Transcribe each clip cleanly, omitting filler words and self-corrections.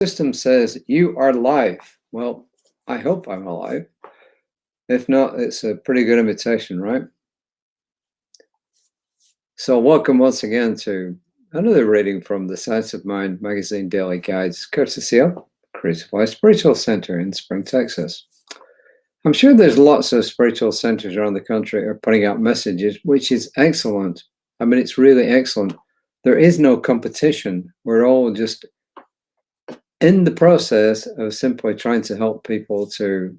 System says you are live. Well, I hope I'm alive. If not, it's a pretty good imitation, right? So welcome once again to another reading from the Science of Mind magazine daily guides, courtesy of Creative Life Spiritual Center in Spring, Texas. I'm sure there's lots of spiritual centers around the country are putting out messages, which is excellent. I mean, it's really excellent. There is no competition. We're all just in the process of simply trying to help people to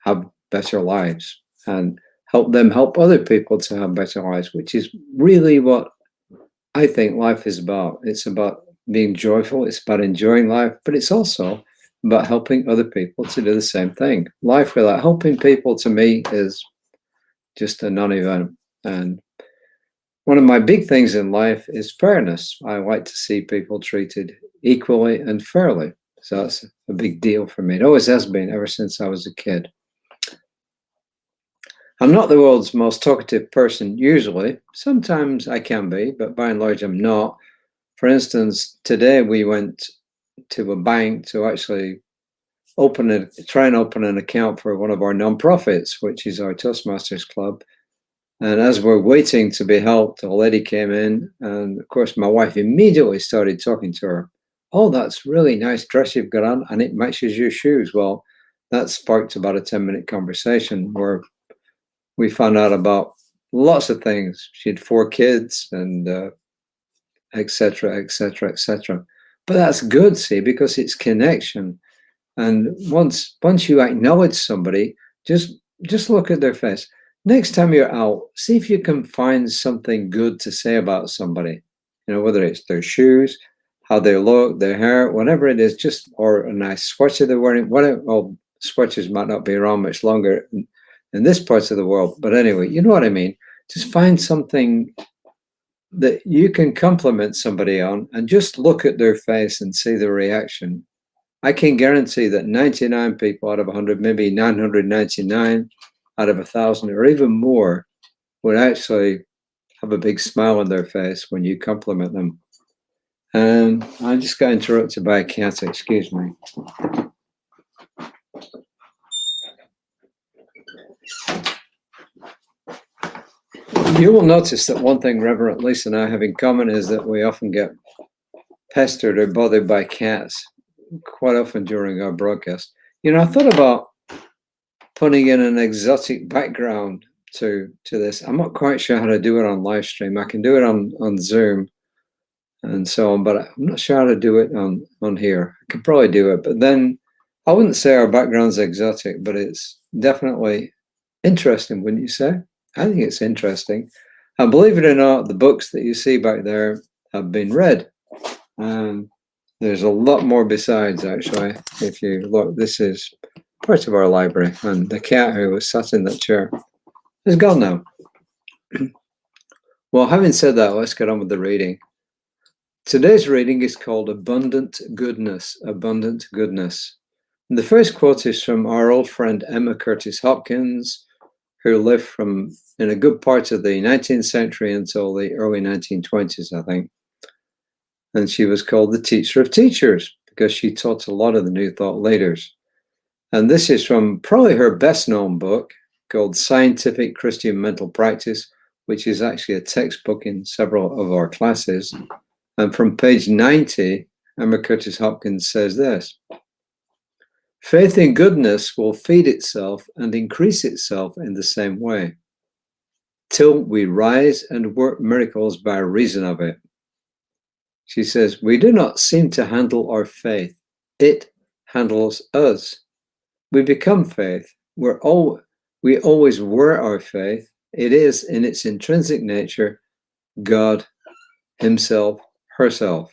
have better lives and help them help other people to have better lives, which is really what I think life is about. It's about being joyful, it's about enjoying life, but it's also about helping other people to do the same thing. Life without helping people, to me, is just a non-event. And one of my big things in life is fairness. I like to see people treated equally and fairly. So that's a big deal for me. It always has been ever since I was a kid. I'm not the world's most talkative person usually. Sometimes I can be, but by and large I'm not. For instance, today we went to a bank to actually try and open an account for one of our nonprofits, which is our Toastmasters Club. And as we're waiting to be helped, a lady came in, and of course my wife immediately started talking to her. Oh, that's really nice dress you've got on, and it matches your shoes. Well, that sparked about a 10-minute conversation where we found out about lots of things. She had 4 kids and et cetera, et cetera, et cetera. But that's good, see, because it's connection. And once you acknowledge somebody, just look at their face. Next time you're out, see if you can find something good to say about somebody. You know, whether it's their shoes, how they look, their hair, whatever it is, or a nice sweater they're wearing. Well, sweaters might not be around much longer in this part of the world. But anyway, you know what I mean? Just find something that you can compliment somebody on and just look at their face and see the reaction. I can guarantee that 99 people out of 100, maybe 999 out of 1,000 or even more would actually have a big smile on their face when you compliment them. And I just got interrupted by a cat, excuse me. You will notice that one thing Reverend Lisa and I have in common is that we often get pestered or bothered by cats quite often during our broadcast. You know, I thought about putting in an exotic background to this. I'm not quite sure how to do it on live stream. I can do it on Zoom and so on, but I'm not sure how to do it on here. I could probably do it, but then I wouldn't say our background's exotic, but it's definitely interesting, wouldn't you say? I think it's interesting. And believe it or not, the books that you see back there have been read. There's a lot more besides, actually. If you look, this is part of our library, and the cat who was sat in that chair is gone now. Well, having said that, let's get on with the reading. Today's reading is called Abundant Goodness, Abundant Goodness. And the first quote is from our old friend Emma Curtis Hopkins, who lived in a good part of the 19th century until the early 1920s, I think. And she was called the teacher of teachers because she taught a lot of the New Thought leaders. And this is from probably her best known book called Scientific Christian Mental Practice, which is actually a textbook in several of our classes. And from page 90, Emma Curtis Hopkins says this: faith in goodness will feed itself and increase itself in the same way, till we rise and work miracles by reason of it. She says, we do not seem to handle our faith. It handles us. We become faith. We always were our faith. It is, in its intrinsic nature, God himself, herself.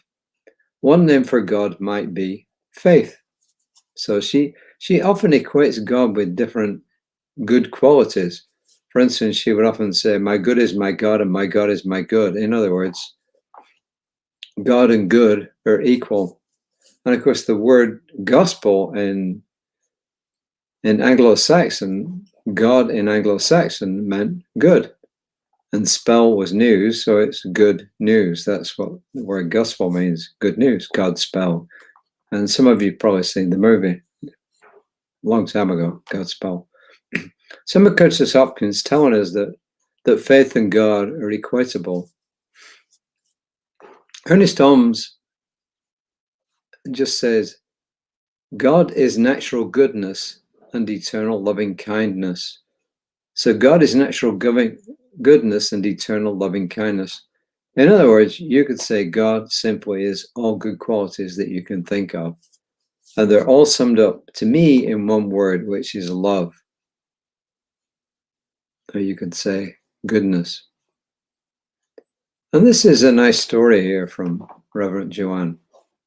One name for God might be faith. So she often equates God with different good qualities. For instance, she would often say, my good is my God and my God is my good. In other words, God and good are equal. And of course, the word gospel in Anglo-Saxon, God in Anglo-Saxon meant good. And spell was news, so it's good news. That's what the word gospel means, good news, God's spell. And some of you probably seen the movie a long time ago, Godspell. Some of Curtis Hopkins telling us that faith and God are equatable. Ernest Holmes just says, God is natural goodness and eternal loving kindness. So God is natural goodness and eternal loving kindness. In other words, you could say God simply is all good qualities that you can think of. And they're all summed up to me in one word, which is love. Or you could say goodness. And this is a nice story here from Reverend Joanne.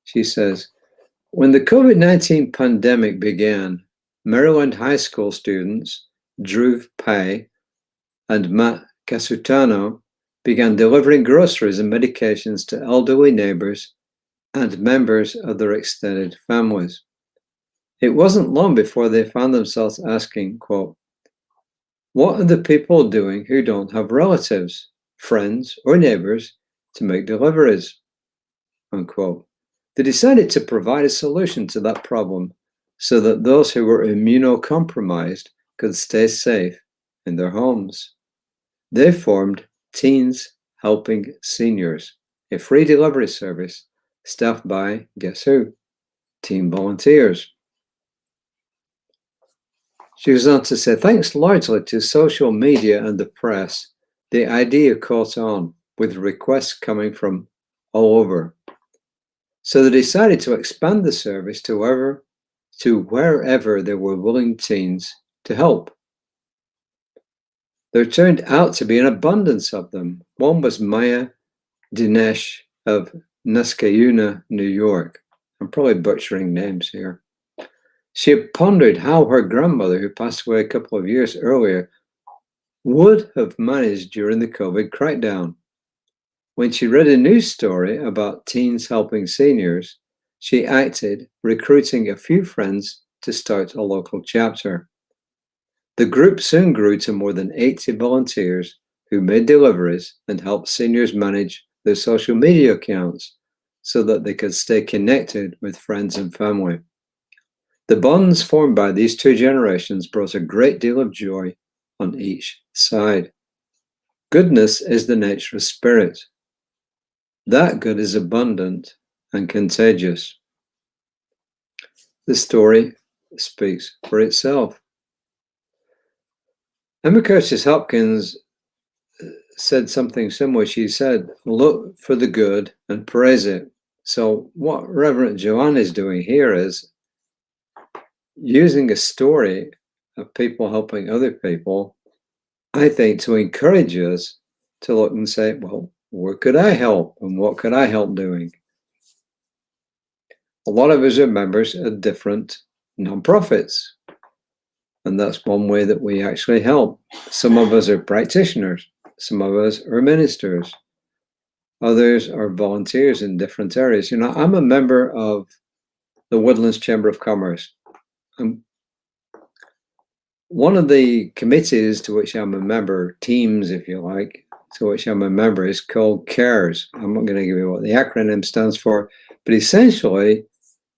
She says, when the COVID-19 pandemic began, Maryland high school students Drew Pye and Matt Casutano began delivering groceries and medications to elderly neighbors and members of their extended families. It wasn't long before they found themselves asking, quote, what are the people doing who don't have relatives, friends, or neighbors to make deliveries? Unquote. They decided to provide a solution to that problem so that those who were immunocompromised could stay safe in their homes. They formed Teens Helping Seniors, a free delivery service staffed by, guess who? Teen volunteers. She goes on to say, thanks largely to social media and the press, the idea caught on, with requests coming from all over. So they decided to expand the service to wherever there were willing teens to help. There turned out to be an abundance of them. One was Maya Dinesh of Niskayuna, New York. I'm probably butchering names here. She had pondered how her grandmother, who passed away a couple of years earlier, would have managed during the COVID crackdown. When she read a news story about teens helping seniors, she acted, recruiting a few friends to start a local chapter. The group soon grew to more than 80 volunteers who made deliveries and helped seniors manage their social media accounts so that they could stay connected with friends and family. The bonds formed by these two generations brought a great deal of joy on each side. Goodness is the nature of spirit. That good is abundant and contagious. The story speaks for itself. Emma Curtis Hopkins said something similar. She said, look for the good and praise it. So what Reverend Joanne is doing here is using a story of people helping other people, I think, to encourage us to look and say, well, where could I help and what could I help doing? A lot of us are members of different nonprofits, and that's one way that we actually help. Some of us are practitioners, some of us are ministers, others are volunteers in different areas. You know, I'm a member of the Woodlands Chamber of Commerce. One of the committees to which I'm a member, teams, if you like, to which I'm a member is called CARES. I'm not going to give you what the acronym stands for, but essentially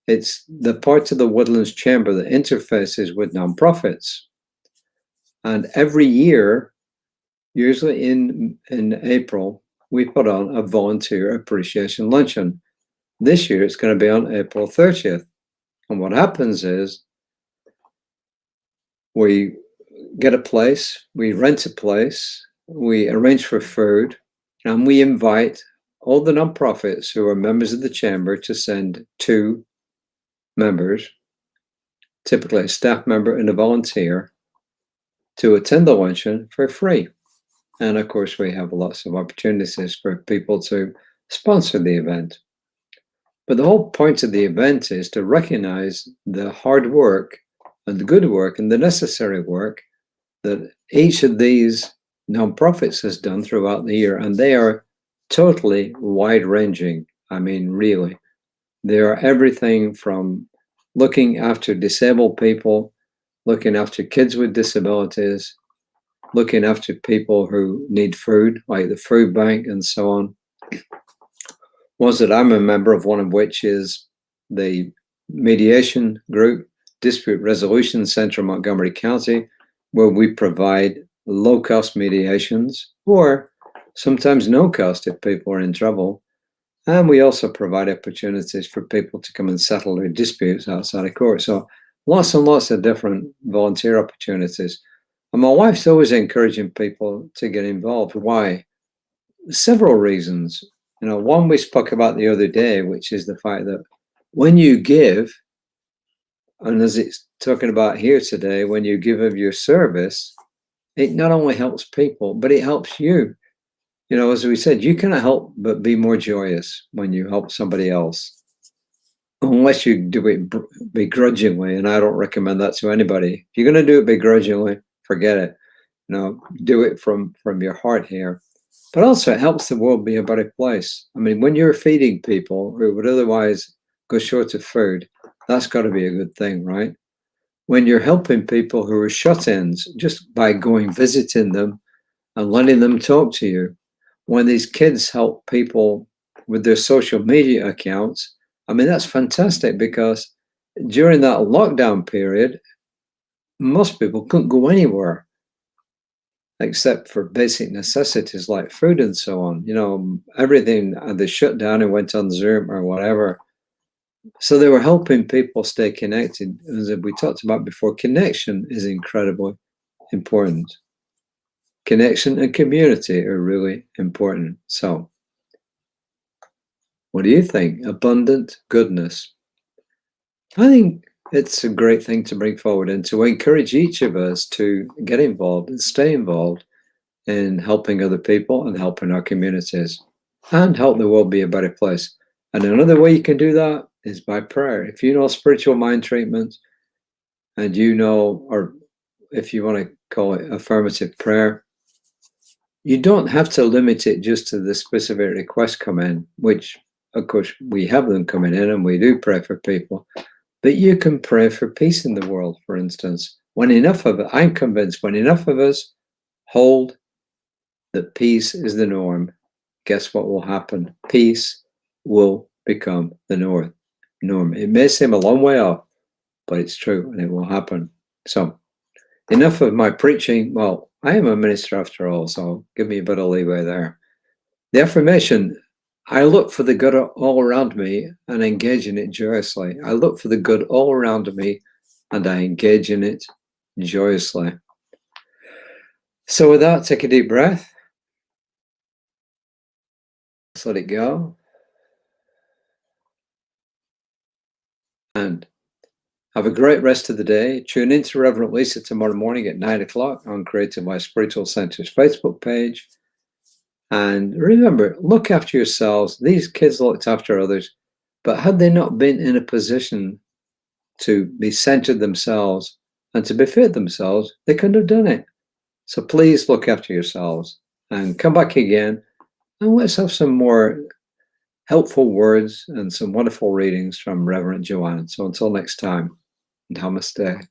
it's the part of the Woodlands Chamber that interfaces with nonprofits. And every year, usually in April, we put on a volunteer appreciation luncheon. This year it's going to be on April 30th. And what happens is we get a place, we rent a place, we arrange for food, and we invite all the nonprofits who are members of the chamber to send 2 members, typically a staff member and a volunteer, to attend the luncheon for free. And of course, we have lots of opportunities for people to sponsor the event. But the whole point of the event is to recognize the hard work and the good work and the necessary work that each of these nonprofits has done throughout the year. And they are totally wide-ranging. I mean, really. They are everything from looking after disabled people, looking after kids with disabilities, looking after people who need food, like the food bank and so on. Ones that I'm a member of, one of which is the mediation group, dispute resolution center in Montgomery County, where we provide low-cost mediations or sometimes no cost if people are in trouble. And we also provide opportunities for people to come and settle their disputes outside of court. So lots and lots of different volunteer opportunities. And my wife's always encouraging people to get involved. Why? Several reasons. One we spoke about the other day, which is the fact that when you give, and as it's talking about here today, when you give of your service, it not only helps people, but it helps you. As we said, you cannot help but be more joyous when you help somebody else, unless you do it begrudgingly. And I don't recommend that to anybody. If you're going to do it begrudgingly, forget it. Do it from your heart here. But also, it helps the world be a better place. I mean, when you're feeding people who would otherwise go short of food, that's got to be a good thing, right? When you're helping people who are shut-ins just by going visiting them and letting them talk to you, when these kids help people with their social media accounts, I mean, that's fantastic, because during that lockdown period, most people couldn't go anywhere except for basic necessities like food and so on. Everything, they shut down and went on Zoom or whatever. So they were helping people stay connected. As we talked about before, connection is incredibly important. Connection and community are really important. So what do you think? Abundant goodness. I think it's a great thing to bring forward and to encourage each of us to get involved and stay involved in helping other people and helping our communities and help the world be a better place. And another way you can do that is by prayer. If you know spiritual mind treatment, and or if you want to call it affirmative prayer, you don't have to limit it just to the specific requests come in, which of course we have them coming in and we do pray for people. But you can pray for peace in the world, for instance. I'm convinced when enough of us hold that peace is the norm, guess what will happen? Peace will become the norm. It may seem a long way off, but it's true and it will happen. So enough of my preaching. Well, I am a minister after all, so give me a bit of leeway there. The affirmation: I look for the good all around me and engage in it joyously. I look for the good all around me and I engage in it joyously. So with that, take a deep breath. Just let it go. And have a great rest of the day. Tune in to Reverend Lisa tomorrow morning at 9 o'clock on Creative My Spiritual Center's Facebook page. And remember, look after yourselves. These kids looked after others, but had they not been in a position to be centered themselves and to befit themselves, they couldn't have done it. So please look after yourselves and come back again, and let's have some more helpful words and some wonderful readings from Reverend Joanne. So until next time, namaste.